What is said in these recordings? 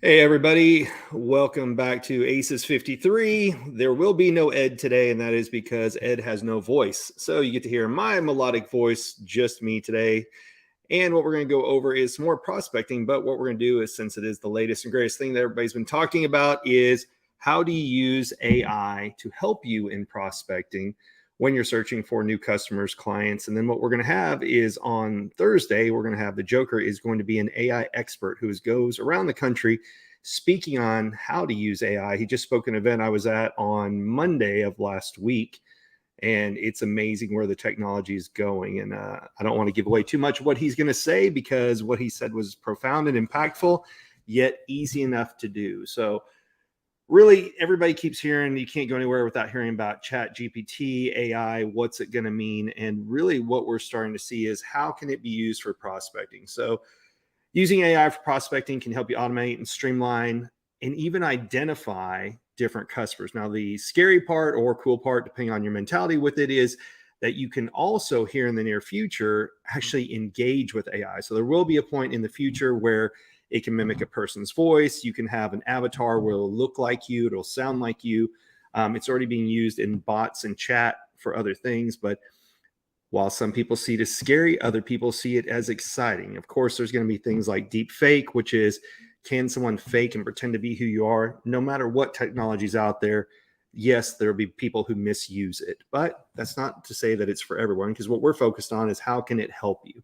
Hey everybody, welcome back to Aces 53. There will be no Ed today, and that is because Ed has no voice. So you get to hear my melodic voice, just me today. And what we're going to go over is some more prospecting, but what we're going to do is, since it is the latest and greatest thing that everybody's been talking about, is how do you use AI to help you in prospecting when you're searching for new customers, clients. And then what we're going to have is on Thursday, we're going to have the Joker is going to be an AI expert who goes around the country speaking on how to use AI. He just spoke at an event I was at on Monday of last week, and it's amazing where the technology is going. And I don't want to give away too much of what he's going to say because what he said was profound and impactful, yet easy enough to do. So really, everybody keeps hearing you can't go anywhere without hearing about Chat GPT, AI, what's it going to mean? And really what we're starting to see is how can it be used for prospecting? So using AI for prospecting can help you automate and streamline and even identify different customers. Now, the scary part or cool part, depending on your mentality with it, is that you can also here in the near future actually engage with AI. So there will be a point in the future where it can mimic a person's voice. You can have an avatar where it'll look like you, it'll sound like you. It's already being used in bots and chat for other things, but while some people see it as scary, other people see it as exciting. Of course, there's going to be things like deep fake, which is can someone fake and pretend to be who you are? No matter what technology's out there, yes, there'll be people who misuse it, but that's not to say that it's for everyone, because what we're focused on is how can it help you.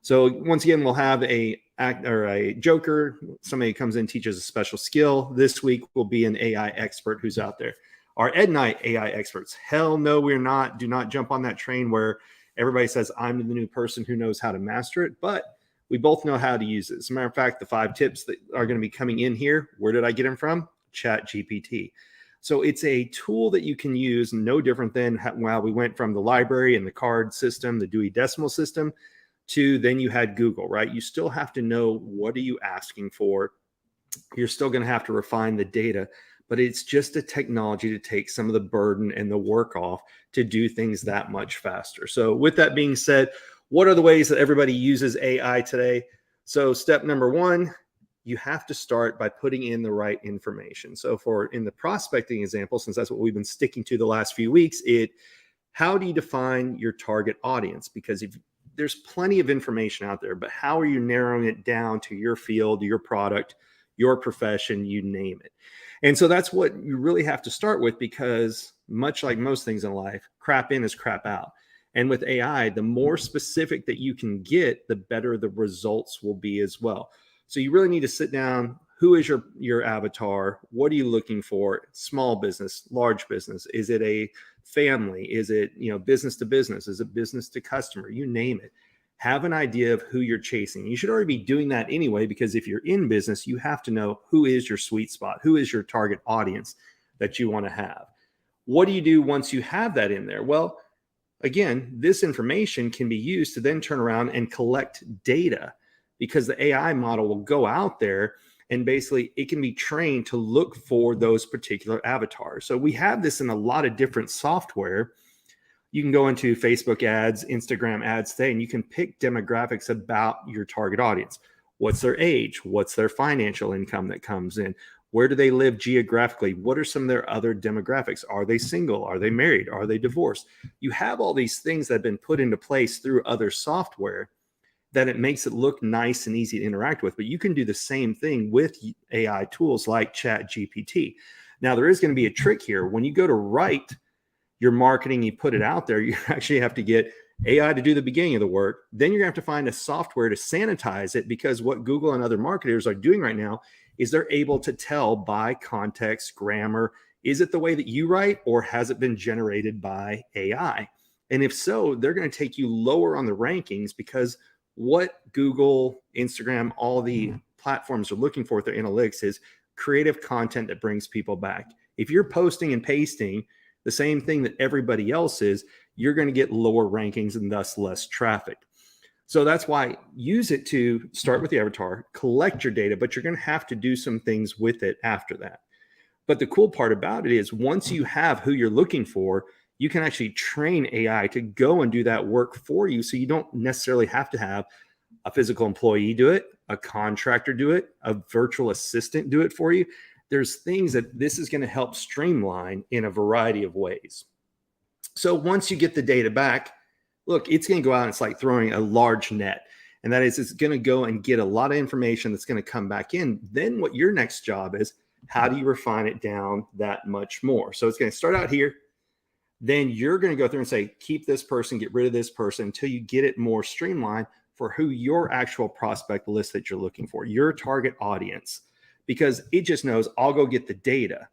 So once again, we'll have a Joker, somebody who comes in, teaches a special skill. This week will be an AI expert who's out there. Are Ed and I AI experts? Hell no, we're not. Do not jump on that train where everybody says I'm the new person who knows how to master it, but we both know how to use it. As a matter of fact, the 5 tips that are going to be coming in here, where did I get them from? Chat GPT. So it's a tool that you can use, no different than how we went from the library and the card system, the Dewey Decimal System, to then you had Google, right? You still have to know what are you asking for. You're still going to have to refine the data, but it's just a technology to take some of the burden and the work off to do things that much faster. So with that being said, what are the ways that everybody uses AI today? So step number 1, you have to start by putting in the right information. So for in the prospecting example, since that's what we've been sticking to the last few weeks, how do you define your target audience? Because if there's plenty of information out there, but how are you narrowing it down to your field, your product, your profession, you name it? And so that's what you really have to start with, because much like most things in life, crap in is crap out. And with AI, the more specific that you can get, the better the results will be as well. So you really need to sit down. Who is your avatar? What are you looking for? Small business, large business? Is it a family? Is it, business to business? Is it business to customer? You name it. Have an idea of who you're chasing. You should already be doing that anyway, because if you're in business, you have to know who is your sweet spot, who is your target audience that you want to have. What do you do once you have that in there? Well, again, this information can be used to then turn around and collect data, because the AI model will go out there and basically it can be trained to look for those particular avatars. So we have this in a lot of different software. You can go into Facebook ads, Instagram ads today, and you can pick demographics about your target audience. What's their age? What's their financial income that comes in? Where do they live geographically? What are some of their other demographics? Are they single? Are they married? Are they divorced? You have all these things that have been put into place through other software that it makes it look nice and easy to interact with. But you can do the same thing with AI tools like Chat GPT. Now, there is going to be a trick here. When you go to write your marketing, you put it out there, you actually have to get AI to do the beginning of the work. Then you're going to have to find a software to sanitize it, because what Google and other marketers are doing right now is they're able to tell by context, grammar, is it the way that you write, or has it been generated by AI? And if so, they're going to take you lower on the rankings, because what Google, Instagram, all the platforms are looking for with their analytics is creative content that brings people back. If you're posting and pasting the same thing that everybody else is, you're going to get lower rankings and thus less traffic. So that's why use it to start with the avatar, collect your data, but you're going to have to do some things with it after that. But the cool part about it is once you have who you're looking for, you can actually train AI to go and do that work for you. So you don't necessarily have to have a physical employee do it, a contractor do it, a virtual assistant do it for you. There's things that this is going to help streamline in a variety of ways. So once you get the data back, look, it's going to go out and it's like throwing a large net. And that is, it's going to go and get a lot of information that's going to come back in. Then what your next job is, how do you refine it down that much more? So it's going to start out here. Then you're going to go through and say, keep this person, get rid of this person until you get it more streamlined for who your actual prospect list that you're looking for, your target audience, because it just knows I'll go get the data,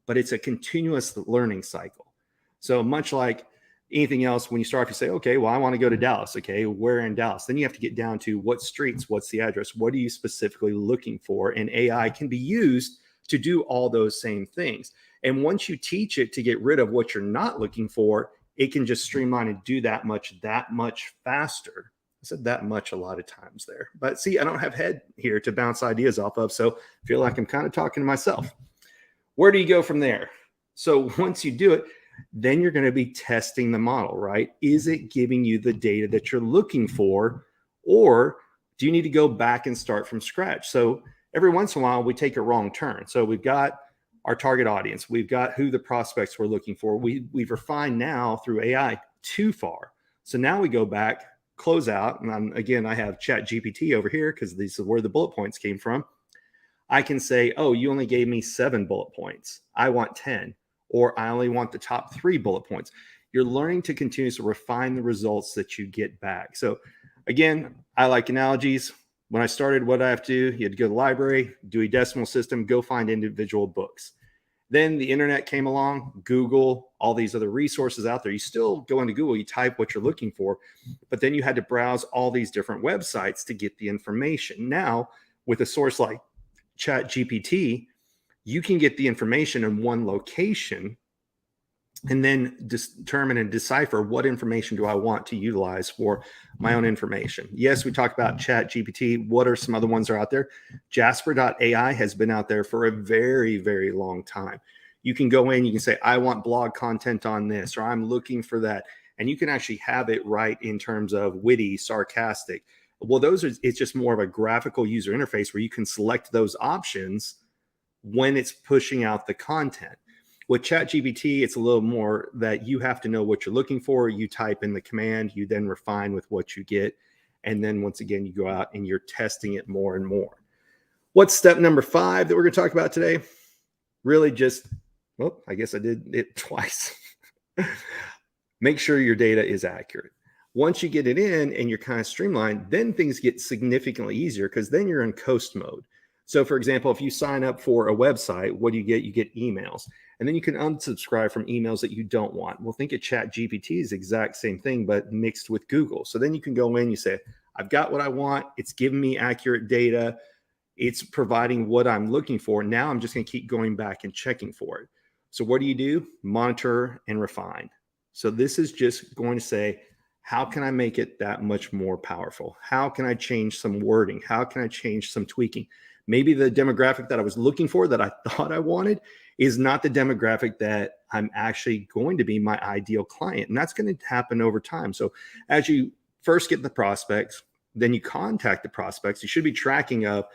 but it's a continuous learning cycle. So much like anything else, when you start to say, okay, well, I want to go to Dallas. Okay, where in Dallas? Then you have to get down to what streets, what's the address, what are you specifically looking for? And AI can be used to do all those same things. And once you teach it to get rid of what you're not looking for, it can just streamline and do that much faster. I said that much a lot of times there. But see, I don't have head here to bounce ideas off of, so I feel like I'm kind of talking to myself. Where do you go from there? So once you do it, then you're going to be testing the model, right? Is it giving you the data that you're looking for, or do you need to go back and start from scratch? So every once in a while, we take a wrong turn. So we've got our target audience. We've got who the prospects we're looking for. We've refined now through AI too far. So now we go back, close out. And again, I have ChatGPT over here because these are where the bullet points came from. I can say, oh, you only gave me 7 bullet points. I want 10, or I only want the top 3 bullet points. You're learning to continuously refine the results that you get back. So again, I like analogies. When I started, what I have to do, you had to go to the library, do a decimal system, go find individual books. Then the internet came along, Google, all these other resources out there. You still go into Google, you type what you're looking for, but then you had to browse all these different websites to get the information. Now, with a source like ChatGPT, you can get the information in one location and then determine and decipher what information do I want to utilize for my own information. Yes, we talked about ChatGPT. What are some other ones that are out there? Jasper.ai has been out there for a very, very long time. You can go in, you can say, I want blog content on this, or I'm looking for that. And you can actually have it right in terms of witty, sarcastic. Well, it's just more of a graphical user interface where you can select those options when it's pushing out the content. With ChatGPT, it's a little more that you have to know what you're looking for. You type in the command, you then refine with what you get. And then once again, you go out and you're testing it more and more. What's step number 5 that we're going to talk about today? Really just, well, I guess I did it twice. Make sure your data is accurate. Once you get it in and you're kind of streamlined, then things get significantly easier because then you're in coast mode. So for example, if you sign up for a website, what do you get? You get emails. And then you can unsubscribe from emails that you don't want. Well, think of ChatGPT is the exact same thing, but mixed with Google. So then you can go in, you say, I've got what I want. It's giving me accurate data. It's providing what I'm looking for. Now I'm just going to keep going back and checking for it. So what do? Monitor and refine. So this is just going to say, how can I make it that much more powerful? How can I change some wording? How can I change some tweaking? Maybe the demographic that I was looking for that I thought I wanted is not the demographic that I'm actually going to be my ideal client. And that's going to happen over time. So as you first get the prospects, then you contact the prospects, you should be tracking of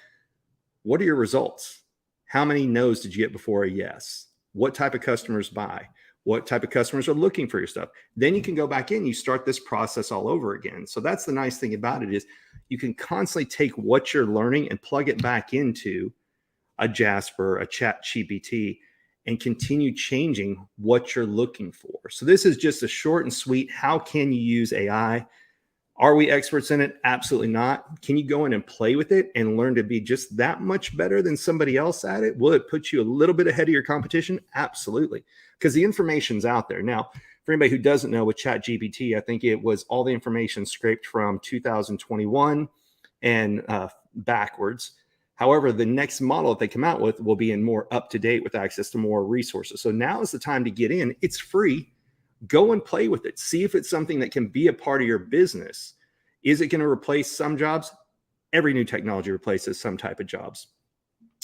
what are your results? How many no's did you get before a yes? What type of customers buy? What type of customers are looking for your stuff? Then you can go back in, you start this process all over again. So that's the nice thing about it is you can constantly take what you're learning and plug it back into a Jasper, a ChatGPT, and continue changing what you're looking for. So this is just a short and sweet, how can you use AI? Are we experts in it? Absolutely not. Can you go in and play with it and learn to be just that much better than somebody else at it? Will it put you a little bit ahead of your competition? Absolutely. Because the information's out there. Now, for anybody who doesn't know, with ChatGPT, I think it was all the information scraped from 2021 and backwards. However, the next model that they come out with will be in more up to date with access to more resources. So now is the time to get in. It's free. Go and play with it. See if it's something that can be a part of your business. Is it going to replace some jobs? Every new technology replaces some type of jobs.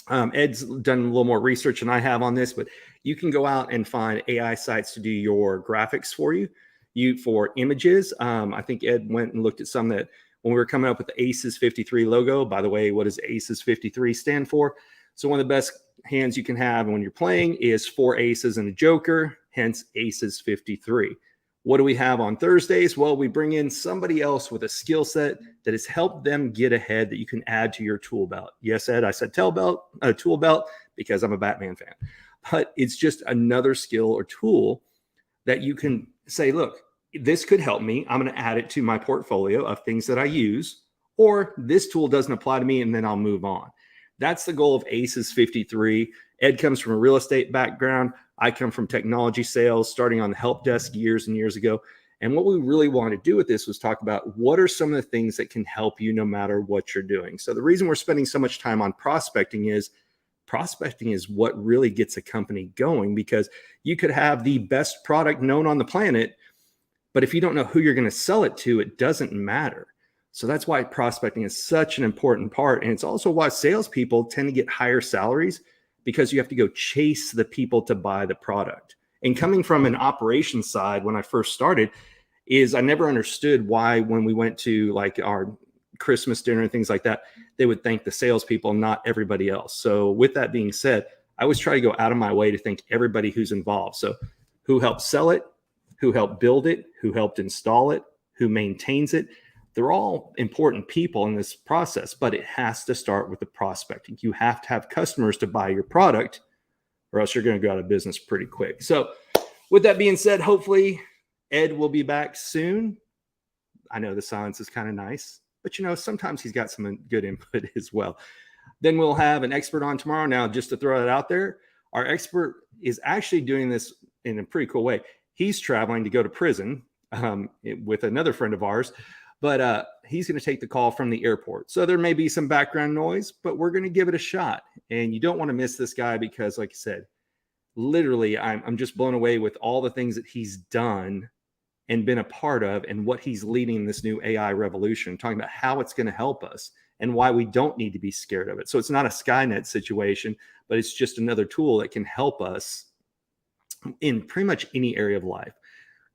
Ed's done a little more research than I have on this, but you can go out and find AI sites to do your graphics for you for images. I think Ed went and looked at some that when we were coming up with the ACES 53 logo. By the way, what does ACES 53 stand for? So one of the best hands you can have when you're playing is 4 aces and a joker, hence ACES 53. What do we have on Thursdays? Well, we bring in somebody else with a skill set that has helped them get ahead that you can add to your tool belt. Yes, Ed, I said tool belt because I'm a Batman fan. But it's just another skill or tool that you can say, look, this could help me. I'm going to add it to my portfolio of things that I use, or this tool doesn't apply to me, and then I'll move on. That's the goal of ACES 53. Ed comes from a real estate background. I come from technology sales, starting on the help desk years and years ago. And what we really wanted to do with this was talk about what are some of the things that can help you no matter what you're doing. So the reason we're spending so much time on prospecting is what really gets a company going, because you could have the best product known on the planet, but if you don't know who you're going to sell it to, it doesn't matter. So that's why prospecting is such an important part. And it's also why salespeople tend to get higher salaries, because you have to go chase the people to buy the product. And coming from an operations side, when I first started, is I never understood why when we went to like our Christmas dinner and things like that, they would thank the salespeople, not everybody else. So with that being said, I always try to go out of my way to thank everybody who's involved. So who helped sell it, who helped build it, who helped install it, who maintains it. They're all important people in this process, but it has to start with the prospecting. You have to have customers to buy your product, or else you're going to go out of business pretty quick. So with that being said, hopefully Ed will be back soon. I know the silence is kind of nice, but sometimes he's got some good input as well. Then we'll have an expert on tomorrow. Now, just to throw that out there, our expert is actually doing this in a pretty cool way. He's traveling to go to prison with another friend of ours, but he's going to take the call from the airport. So there may be some background noise, but we're going to give it a shot. And you don't want to miss this guy because, like I said, literally, I'm just blown away with all the things that he's done and been a part of, and what he's leading this new AI revolution, talking about how it's going to help us and why we don't need to be scared of it. So it's not a Skynet situation, but it's just another tool that can help us in pretty much any area of life.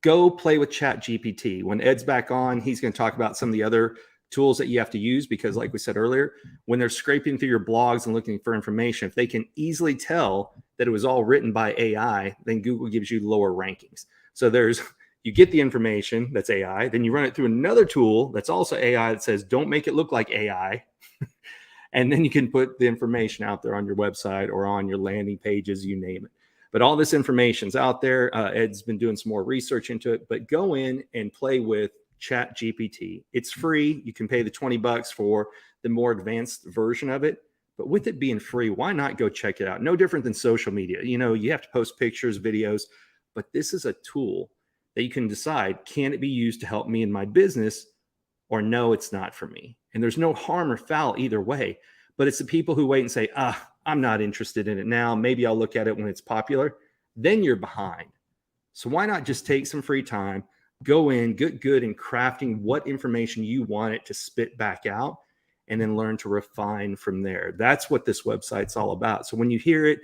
Go play with ChatGPT. When Ed's back on, he's going to talk about some of the other tools that you have to use, because like we said earlier, when they're scraping through your blogs and looking for information, if they can easily tell that it was all written by AI, then Google gives you lower rankings. So you get the information that's AI, then you run it through another tool that's also AI that says, don't make it look like AI. And then you can put the information out there on your website or on your landing pages, you name it. But all this information's out there. Ed's been doing some more research into it, but go in and play with ChatGPT. It's free. You can pay the $20 for the more advanced version of it. But with it being free, why not go check it out? No different than social media. You have to post pictures, videos, but this is a tool that you can decide, can it be used to help me in my business, or no, it's not for me. And there's no harm or foul either way. But it's the people who wait and say, I'm not interested in it now. Maybe I'll look at it when it's popular. Then you're behind. So why not just take some free time, go in, get good in crafting what information you want it to spit back out, and then learn to refine from there. That's what this website's all about. So when you hear it,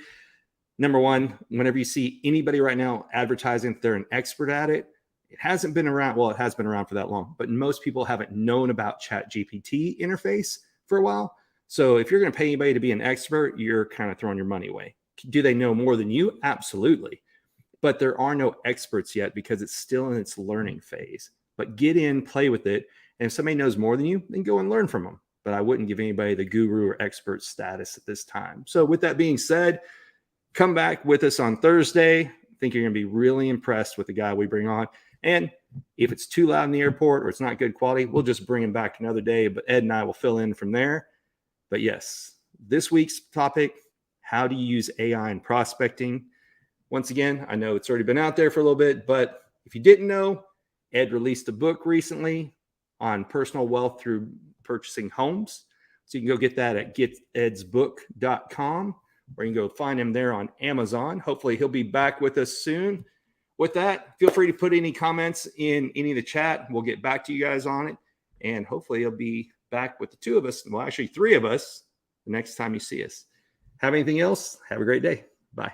number one, whenever you see anybody right now advertising that they're an expert at it, it hasn't been around. Well, it has been around for that long, but most people haven't known about ChatGPT interface for a while. So if you're going to pay anybody to be an expert, you're kind of throwing your money away. Do they know more than you? Absolutely. But there are no experts yet because it's still in its learning phase. But get in, play with it. And if somebody knows more than you, then go and learn from them. But I wouldn't give anybody the guru or expert status at this time. So with that being said, come back with us on Thursday. I think you're going to be really impressed with the guy we bring on. And if it's too loud in the airport or it's not good quality, we'll just bring him back another day. But Ed and I will fill in from there. But yes, this week's topic, how do you use AI in prospecting? Once again, I know it's already been out there for a little bit, but if you didn't know, Ed released a book recently on personal wealth through purchasing homes. So you can go get that at getedsbook.com, or you can go find him there on Amazon. Hopefully he'll be back with us soon. With that, feel free to put any comments in any of the chat. We'll get back to you guys on it. And hopefully he'll be back with the two of us. Well, actually 3 of us the next time you see us. Have anything else? Have a great day. Bye.